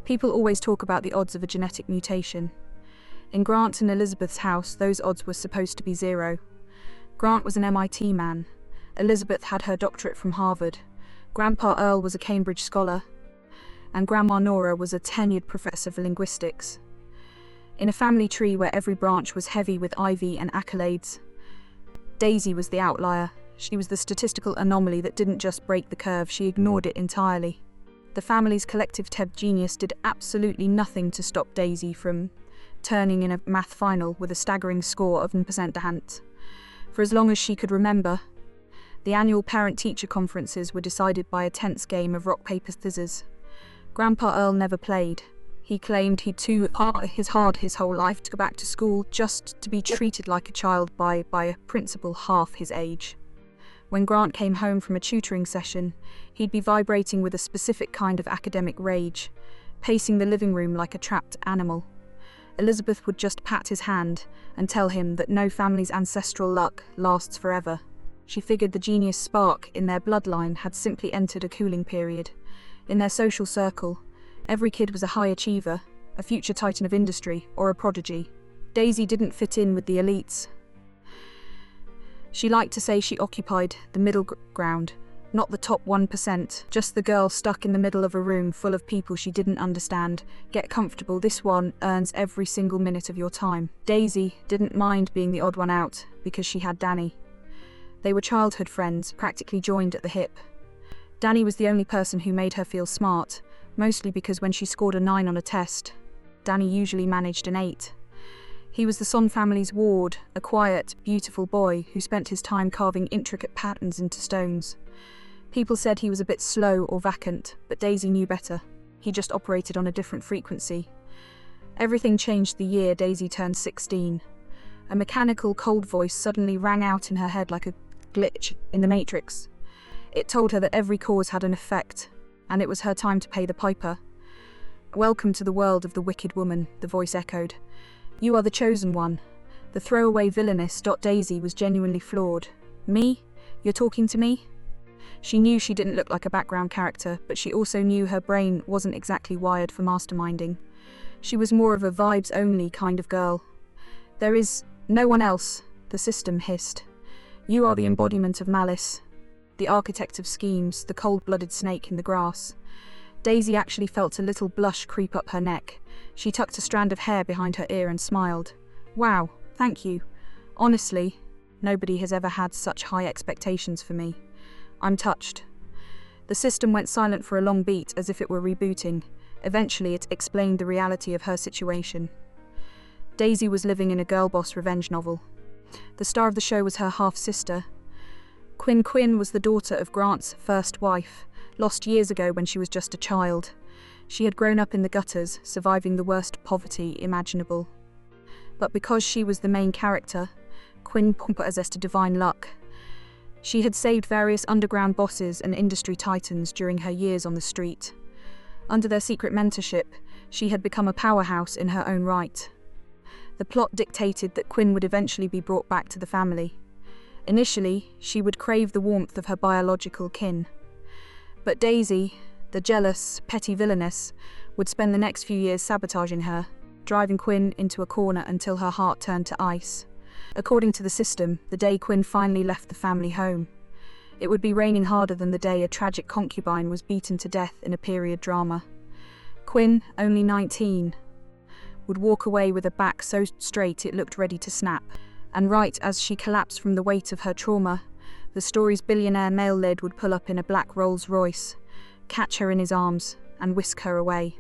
People always talk about the odds of a genetic mutation. In Grant and Elizabeth's house, those odds were supposed to be 0. Grant was an MIT man. Elizabeth had her doctorate from Harvard. Grandpa Earl was a Cambridge scholar. And Grandma Nora was a tenured professor of linguistics. In a family tree where every branch was heavy with ivy and accolades, Daisy was the outlier. She was the statistical anomaly that didn't just break the curve, she ignored it entirely. The family's collective TEB genius did absolutely nothing to stop Daisy from turning in a math final with a staggering score of 9%. For as long as she could remember, the annual parent-teacher conferences were decided by a tense game of rock, paper, scissors. Grandpa Earl never played. He claimed he'd too hard his whole life to go back to school just to be treated like a child by a principal half his age. When Grant came home from a tutoring session, he'd be vibrating with a specific kind of academic rage, pacing the living room like a trapped animal. Elizabeth would just pat his hand and tell him that no family's ancestral luck lasts forever. She figured the genius spark in their bloodline had simply entered a cooling period. In their social circle, every kid was a high achiever, a future titan of industry, or a prodigy. Daisy didn't fit in with the elites. She liked to say she occupied the middle ground, not the top 1%, just the girl stuck in the middle of a room full of people she didn't understand. Get comfortable, this one earns every single minute of your time. Daisy didn't mind being the odd one out because she had Danny. They were childhood friends, practically joined at the hip. Danny was the only person who made her feel smart, mostly because when she scored a 9 on a test, Danny usually managed an 8. He was the Son family's ward, a quiet, beautiful boy who spent his time carving intricate patterns into stones. People said he was a bit slow or vacant, but Daisy knew better. He just operated on a different frequency. Everything changed the year Daisy turned 16. A mechanical, cold voice suddenly rang out in her head like a glitch in the Matrix. It told her that every cause had an effect, and it was her time to pay the piper. "Welcome to the world of the wicked woman," the voice echoed. "You are the chosen one." The throwaway Villainess. Daisy was genuinely floored. "Me? You're talking to me?" She knew she didn't look like a background character, but she also knew her brain wasn't exactly wired for masterminding. She was more of a vibes-only kind of girl. "There is no one else," the system hissed. "You are the embodiment of malice, the architect of schemes, the cold-blooded snake in the grass." Daisy actually felt a little blush creep up her neck. She tucked a strand of hair behind her ear and smiled. "Wow, thank you. Honestly, nobody has ever had such high expectations for me. I'm touched." The system went silent for a long beat, as if it were rebooting. Eventually, it explained the reality of her situation. Daisy was living in a girl boss revenge novel. The star of the show was her half-sister. Quinn was the daughter of Grant's first wife, lost years ago when she was just a child. She had grown up in the gutters, surviving the worst poverty imaginable. But because she was the main character, Quinn possessed divine luck. She had saved various underground bosses and industry titans during her years on the street. Under their secret mentorship, she had become a powerhouse in her own right. The plot dictated that Quinn would eventually be brought back to the family. Initially, she would crave the warmth of her biological kin. But Daisy, the jealous, petty Villainess, would spend the next few years sabotaging her, driving Quinn into a corner until her heart turned to ice. According to the system, the day Quinn finally left the family home, it would be raining harder than the day a tragic concubine was beaten to death in a period drama. Quinn, only 19, would walk away with a back so straight it looked ready to snap. And right as she collapsed from the weight of her trauma, the story's billionaire male lead would pull up in a black Rolls Royce, catch her in his arms, and whisk her away.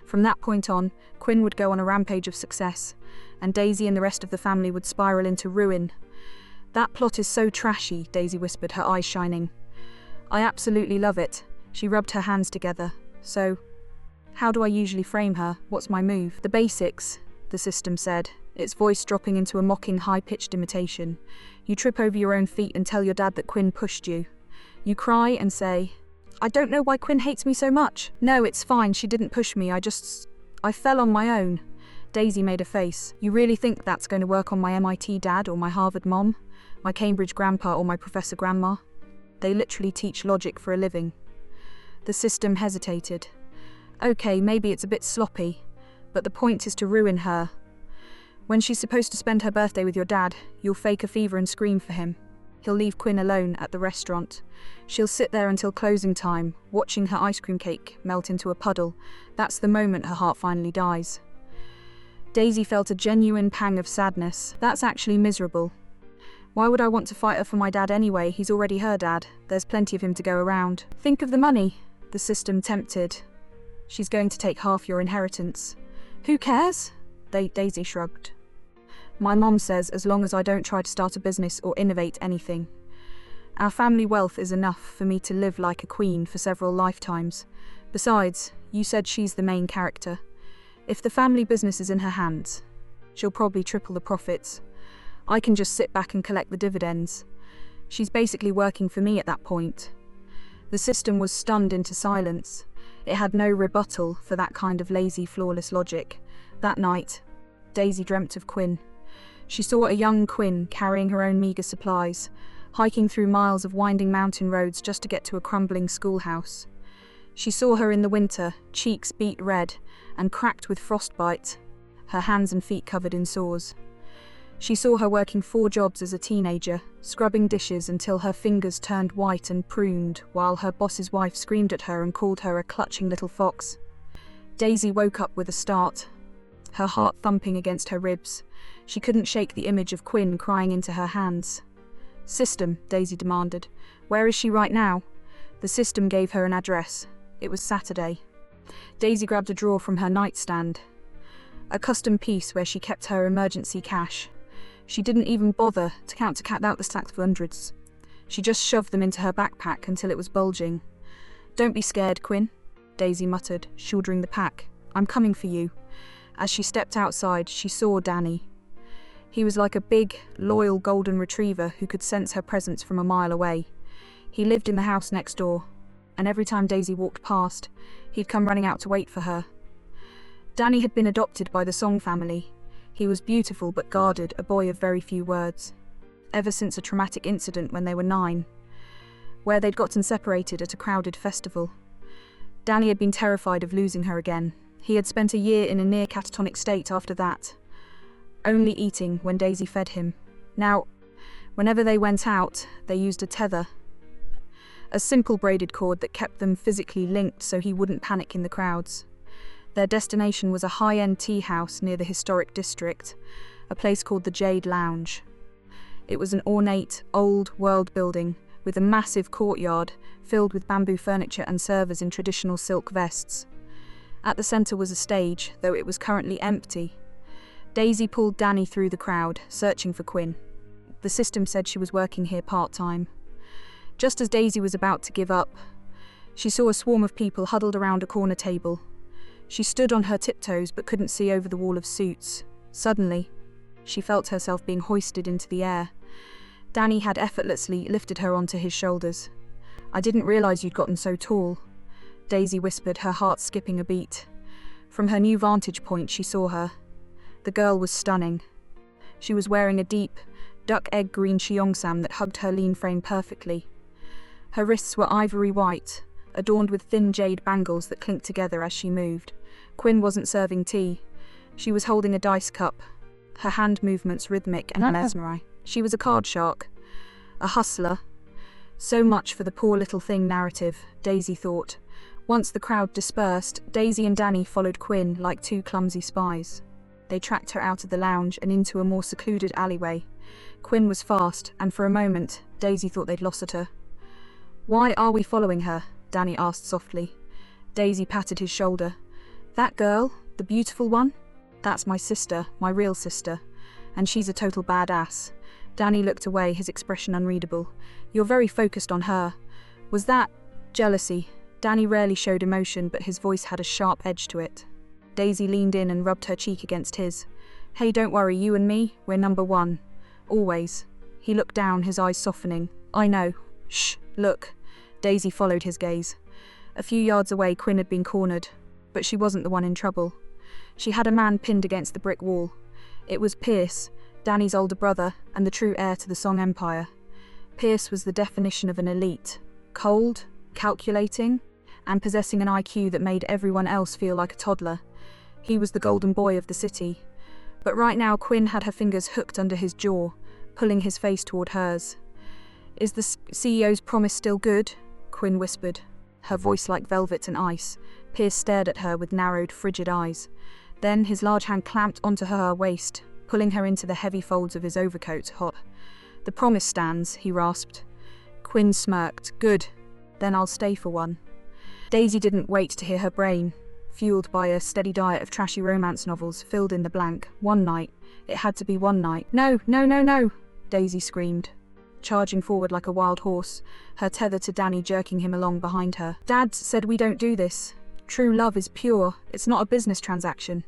From that point on, Quinn would go on a rampage of success, and Daisy and the rest of the family would spiral into ruin. "That plot is so trashy," Daisy whispered, her eyes shining. "I absolutely love it." She rubbed her hands together. "So, how do I usually frame her? What's my move?" "The basics," the system said, its voice dropping into a mocking, high-pitched imitation. "You trip over your own feet and tell your dad that Quinn pushed you. You cry and say, 'I don't know why Quinn hates me so much.' 'No, it's fine, she didn't push me, I fell on my own.'" Daisy made a face. "You really think that's going to work on my MIT dad or my Harvard mom? My Cambridge grandpa or my professor grandma? They literally teach logic for a living." The system hesitated. Okay, maybe it's a bit sloppy, but the point is to ruin her. When she's supposed to spend her birthday with your dad, you'll fake a fever and scream for him. He'll leave Quinn alone at the restaurant. She'll sit there until closing time, watching her ice cream cake melt into a puddle. That's the moment her heart finally dies. Daisy felt a genuine pang of sadness. That's actually miserable. Why would I want to fight her for my dad anyway? He's already her dad. There's plenty of him to go around. Think of the money. The system tempted. She's going to take half your inheritance. Who cares? Daisy shrugged. My mom says as long as I don't try to start a business or innovate anything. Our family wealth is enough for me to live like a queen for several lifetimes. Besides, you said she's the main character. If the family business is in her hands, she'll probably triple the profits. I can just sit back and collect the dividends. She's basically working for me at that point. The system was stunned into silence. It had no rebuttal for that kind of lazy, flawless logic. That night, Daisy dreamt of Quinn. She saw a young Quinn carrying her own meagre supplies, hiking through miles of winding mountain roads just to get to a crumbling schoolhouse. She saw her in the winter, cheeks beet red and cracked with frostbite, her hands and feet covered in sores. She saw her working 4 jobs as a teenager, scrubbing dishes until her fingers turned white and pruned, while her boss's wife screamed at her and called her a clutching little fox. Daisy woke up with a start, her heart thumping against her ribs. She couldn't shake the image of Quinn crying into her hands. System, Daisy demanded. Where is she right now? The system gave her an address. It was Saturday. Daisy grabbed a drawer from her nightstand, a custom piece where she kept her emergency cash. She didn't even bother to count out the stacks of hundreds. She just shoved them into her backpack until it was bulging. Don't be scared, Quinn, Daisy muttered, shouldering the pack. I'm coming for you. As she stepped outside, she saw Danny. He was like a big, loyal golden retriever who could sense her presence from a mile away. He lived in the house next door, and every time Daisy walked past, he'd come running out to wait for her. Danny had been adopted by the Song family. He was beautiful but guarded, a boy of very few words. Ever since a traumatic incident when they were 9, where they'd gotten separated at a crowded festival. Danny had been terrified of losing her again. He had spent a year in a near catatonic state after that, only eating when Daisy fed him. Now, whenever they went out, they used a tether, a simple braided cord that kept them physically linked so he wouldn't panic in the crowds. Their destination was a high-end tea house near the historic district, a place called the Jade Lounge. It was an ornate, old-world building with a massive courtyard filled with bamboo furniture and servers in traditional silk vests. At the centre was a stage, though it was currently empty. Daisy pulled Danny through the crowd, searching for Quinn. The system said she was working here part-time. Just as Daisy was about to give up, she saw a swarm of people huddled around a corner table. She stood on her tiptoes but couldn't see over the wall of suits. Suddenly, she felt herself being hoisted into the air. Danny had effortlessly lifted her onto his shoulders. I didn't realise you'd gotten so tall, Daisy whispered, her heart skipping a beat. From her new vantage point, she saw her. The girl was stunning. She was wearing a deep, duck-egg green cheongsam that hugged her lean frame perfectly. Her wrists were ivory white, adorned with thin jade bangles that clinked together as she moved. Quinn wasn't serving tea. She was holding a dice cup, her hand movements rhythmic and mesmerizing. She was a card shark, a hustler. So much for the poor little thing narrative, Daisy thought. Once the crowd dispersed, Daisy and Danny followed Quinn like 2 clumsy spies. They tracked her out of the lounge and into a more secluded alleyway. Quinn was fast, and for a moment, Daisy thought they'd lost her. Why are we following her? Danny asked softly. Daisy patted his shoulder. That girl, the beautiful one? That's my sister, my real sister. And she's a total badass. Danny looked away, his expression unreadable. You're very focused on her. Was that jealousy? Danny rarely showed emotion, but his voice had a sharp edge to it. Daisy leaned in and rubbed her cheek against his. Hey, don't worry, you and me, we're number 1. Always. He looked down, his eyes softening. I know. Shh, look. Daisy followed his gaze. A few yards away, Quinn had been cornered, but she wasn't the one in trouble. She had a man pinned against the brick wall. It was Pierce, Danny's older brother, and the true heir to the Song Empire. Pierce was the definition of an elite. Cold, calculating, and possessing an IQ that made everyone else feel like a toddler. He was the golden boy of the city. But right now Quinn had her fingers hooked under his jaw, pulling his face toward hers. "Is the CEO's promise still good?" Quinn whispered, her voice like velvet and ice. Pierce stared at her with narrowed, frigid eyes. Then his large hand clamped onto her waist, pulling her into the heavy folds of his overcoat. "Hot. The promise stands," he rasped. Quinn smirked. "Good. Then I'll stay for one." Daisy didn't wait to hear her brain, fueled by a steady diet of trashy romance novels, filled in the blank. One night. It had to be one night. "No, no, no, no!" Daisy screamed, charging forward like a wild horse, her tether to Danny jerking him along behind her. "Dad said we don't do this. True love is pure. It's not a business transaction."